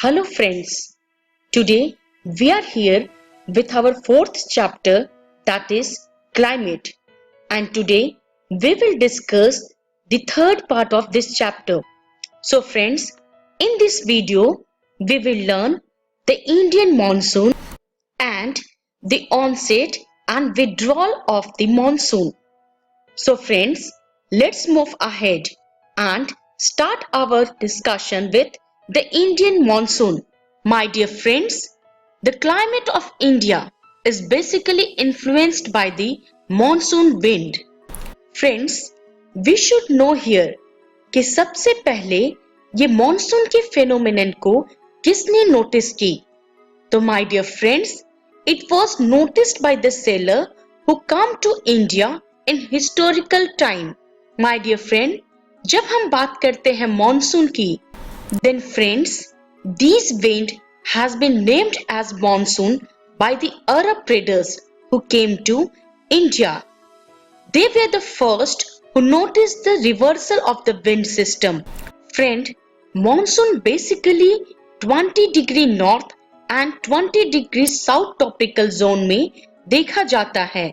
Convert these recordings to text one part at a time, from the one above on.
Hello friends, today we are here with our fourth chapter, that is climate, and today we will discuss the third part of this chapter. So friends, in this video we will learn the Indian monsoon and the onset and withdrawal of the monsoon. So friends, let's move ahead and start our discussion with the Indian monsoon. My dear friends, the climate of India is basically influenced by the monsoon wind. Friends, we should know here कि सबसे पहले ये monsoon के phenomenon को किसने notice की? तो my dear friends, it was noticed by the sailor who come to India in historical time. My dear friend, जब हम बात करते हैं मॉनसून की, then friends, this wind has been named as monsoon by the Arab traders who came to India. They were the first who noticed the reversal of the wind system. Friend, monsoon basically 20 degree north and 20 degree south tropical zone में देखा जाता है.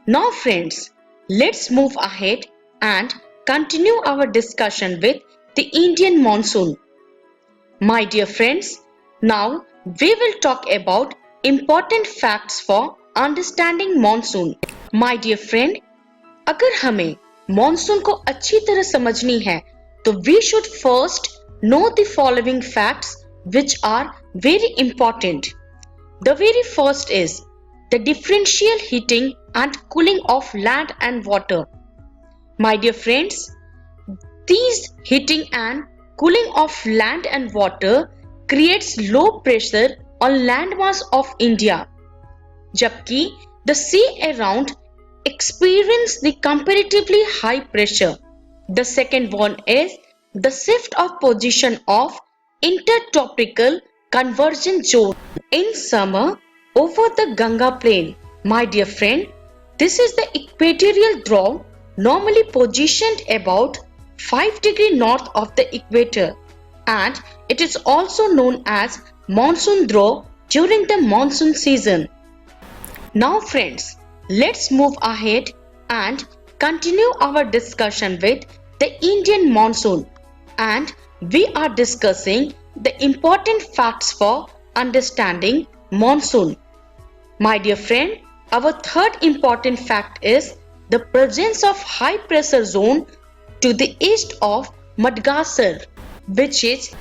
Now friends, let's move ahead and continue our discussion with the Indian monsoon. My dear friends, now we will talk about important facts for understanding monsoon. My dear friend, अगर हमें monsoon को अच्छी तरह समझनी है तो we should first know the following facts which are very important. The very first is the differential heating and cooling of land and water. My dear friends, these heating and cooling of land and water creates low pressure on landmass of India, जबकि the sea around experience the comparatively high pressure. The second one is the shift of position of intertropical convergence zone in summer over the Ganga plain. My dear friend, this is the equatorial draw normally positioned about 5 degree north of the equator, and it is also known as monsoon draw during the monsoon season. Now friends, let's move ahead and continue our discussion with the Indian monsoon, and we are discussing the important facts for understanding monsoon. My dear friend, our third important fact is the presence of high pressure zone to the east of Madagascar, which is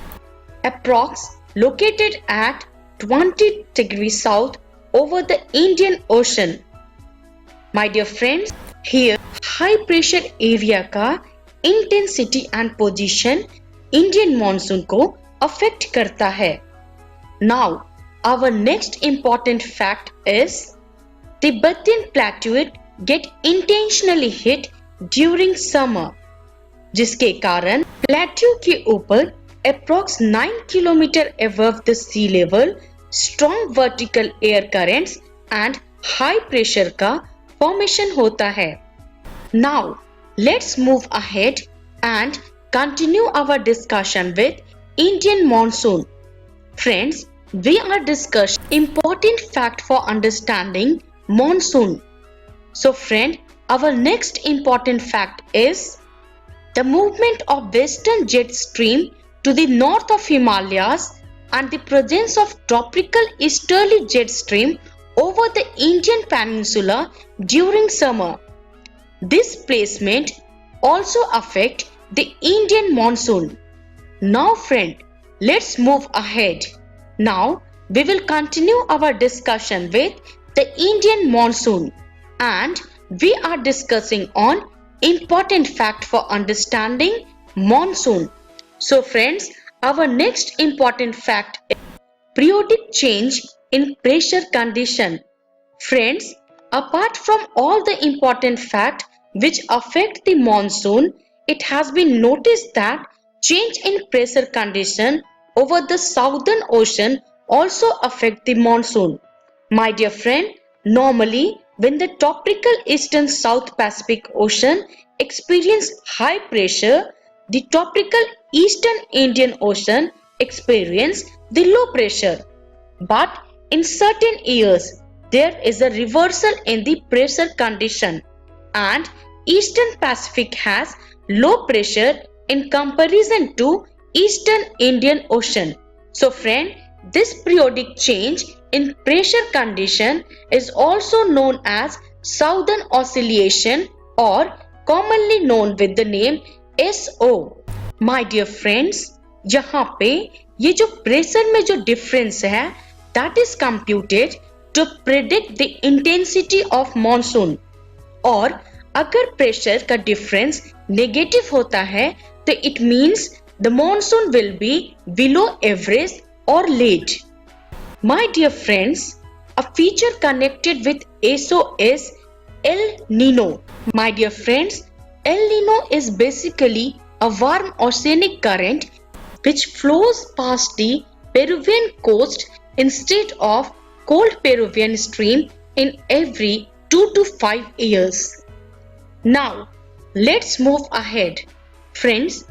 approx located at 20 degrees south over the Indian Ocean. My dear friends, here high pressure area का intensity and position Indian monsoon को affect करता है. Now, our next important fact is Tibetan Plateau get intentionally hit during summer, जिसके कारण plateau के ऊपर approx 9 kilometer above the sea level strong vertical air currents and high pressure का formation होता है. Now, let's move ahead and continue our discussion with Indian monsoon. Friends, we are discussing important fact for understanding monsoon. So friend, our next important fact is the movement of western jet stream to the north of Himalayas and the presence of tropical easterly jet stream over the Indian peninsula during summer. This placement also affect the Indian monsoon. Now friend, let's move ahead. Now we will continue our discussion with the Indian monsoon, and we are discussing on important fact for understanding monsoon. So friends, our next important fact is periodic change in pressure condition. Friends, apart from all the important facts which affect the monsoon, it has been noticed that change in pressure condition over the southern ocean also affect the monsoon. My dear friend, normally when the tropical eastern South Pacific Ocean experience high pressure, the tropical eastern Indian Ocean experience the low pressure. But in certain years, there is a reversal in the pressure condition and Eastern Pacific has low pressure in comparison to Eastern Indian Ocean. So friend, this periodic change in pressure condition is also known as Southern Oscillation or commonly known with the name SO. My dear friends, यहाँ पे ये जो pressure में जो difference है that is computed to predict the intensity of monsoon. और अगर pressure का डिफरेंस नेगेटिव होता है तो it means the monsoon will be below average और late. My dear friends, a feature connected with ESO is El Nino. My dear friends, El Nino is basically a warm oceanic current which flows past the Peruvian coast instead of cold Peruvian stream in every 2 to 5 years. Now, let's move ahead. Friends,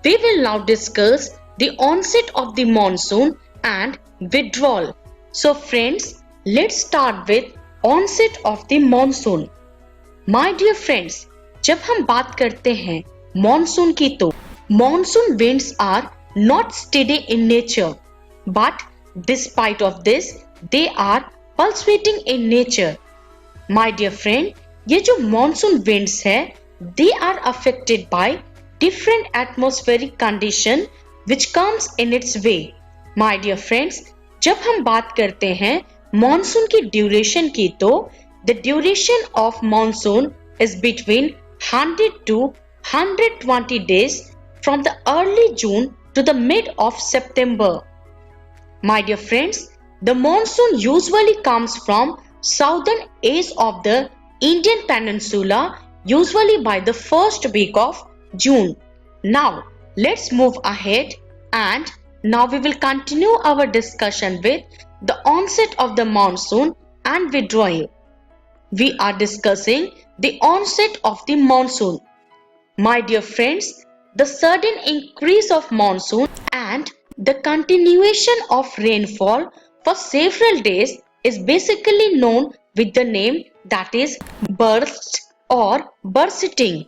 we will now discuss the onset of the monsoon and withdrawal. So friends, let's start with onset of the monsoon. My dear friends, जब हम बात करते हैं monsoon की तो monsoon winds are not steady in nature, but despite of this, they are pulsating in nature. My dear friend, ये जो monsoon winds है, they are affected by different atmospheric condition which comes in its way. My dear friends, जब हम बात करते हैं monsoon की duration की तो the duration of monsoon is between 100 to 120 days from the early June to the mid of September. My dear friends, the monsoon usually comes from southern edge of the Indian Peninsula usually by the first week of June. Now, let's move ahead and now we will continue our discussion with the onset of the monsoon and withdrawal. We are discussing the onset of the monsoon. My dear friends, the sudden increase of monsoon and the continuation of rainfall for several days is basically known with the name that is burst or bursting.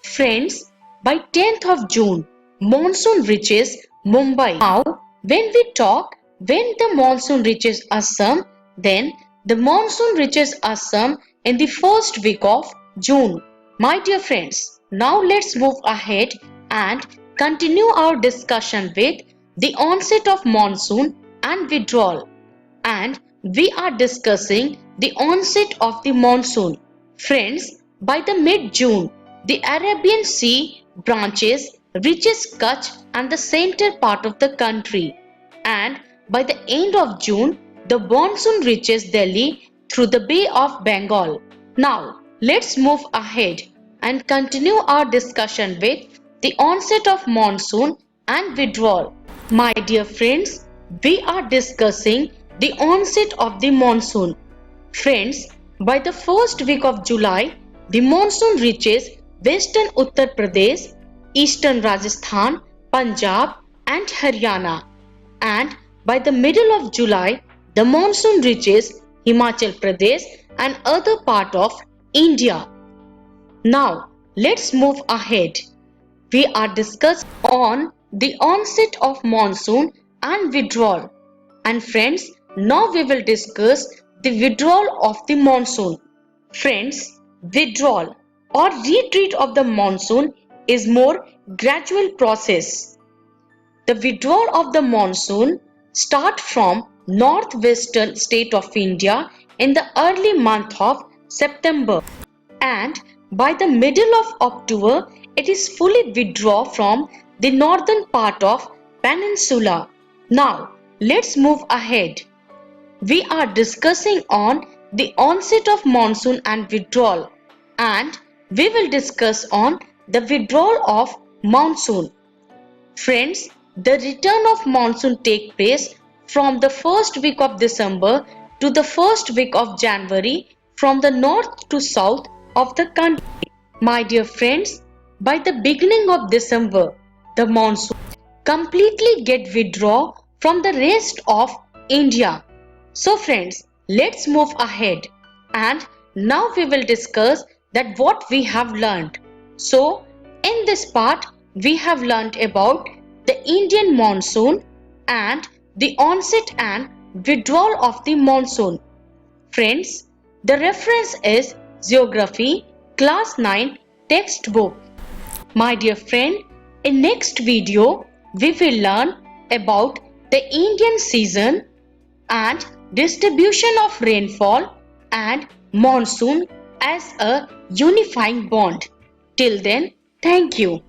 Friends, by 10th of June, monsoon reaches Mumbai. Now, when the monsoon reaches Assam, then the monsoon reaches Assam in the first week of June. My dear friends, now let's move ahead and continue our discussion with the onset of monsoon and withdrawal. And we are discussing the onset of the monsoon. Friends, by the mid-June, the Arabian Sea branches reaches Kutch and the center part of the country. And by the end of June, the monsoon reaches Delhi through the Bay of Bengal. Now, let's move ahead and continue our discussion with the onset of monsoon and withdrawal. My dear friends, we are discussing the onset of the monsoon. Friends, by the first week of July, the monsoon reaches western Uttar Pradesh, eastern Rajasthan, Punjab and Haryana. And by the middle of July, the monsoon reaches Himachal Pradesh and other part of India. Now, let's move ahead. We are discussing on the onset of monsoon and withdrawal. And friends, now we will discuss the withdrawal of the monsoon. Friends, withdrawal or retreat of the monsoon is more gradual process. The withdrawal of the monsoon start from northwestern state of India in the early month of September, and by the middle of October it is fully withdraw from the northern part of peninsula. Now let's move ahead. We are discussing on the onset of monsoon and withdrawal, and we will discuss on the withdrawal of monsoon. Friends, the return of monsoon takes place from the first week of December to the first week of January from the north to south of the country. My dear friends, by the beginning of December, the monsoon completely get withdraw from the rest of India. So friends, let's move ahead and now we will discuss that what we have learned. So in this part we have learned about the Indian monsoon and the onset and withdrawal of the monsoon. Friends, the reference is Geography Class 9 textbook. My dear friend, in next video, we will learn about the Indian season and distribution of rainfall and monsoon as a unifying bond. Till then, thank you.